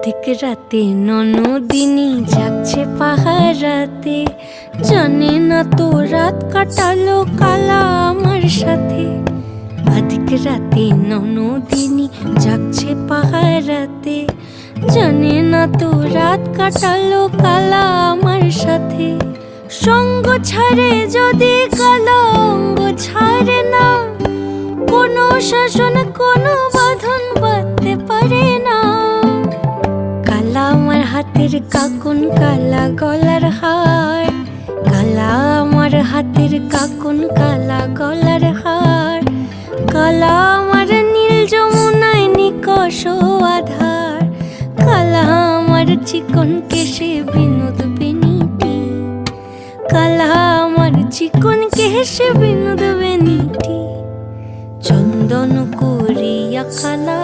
অধিক রাতে ননদিনী যাচ্ছে পাহারাতে, জানে না তো রাত কাটালো কালা আমার সাথে। অধিক রাতে ননদিনী যাচ্ছে পাহারাতে, জানে না তো রাত কাটালো কালা আমার সাথে। সঙ্গ ছাড়ে যদি কালা অঙ্গ ছাড়ে না, কোনো শাসন কোনো বাঁধন বাঁধতে পারে না। কালা আমার হাতের কাকুন কালা গলার হার, কালা আমার হাতের কাকুন কালা গলার হার। কালা আমার নীল যমুনায় নিকষ আধার, কালা আমার চিকন কেশে বিনোদ বেনিটি, কালা আমার চিকন কেশে বিনোদ বেনিটি। চন্দন করিয়া কালা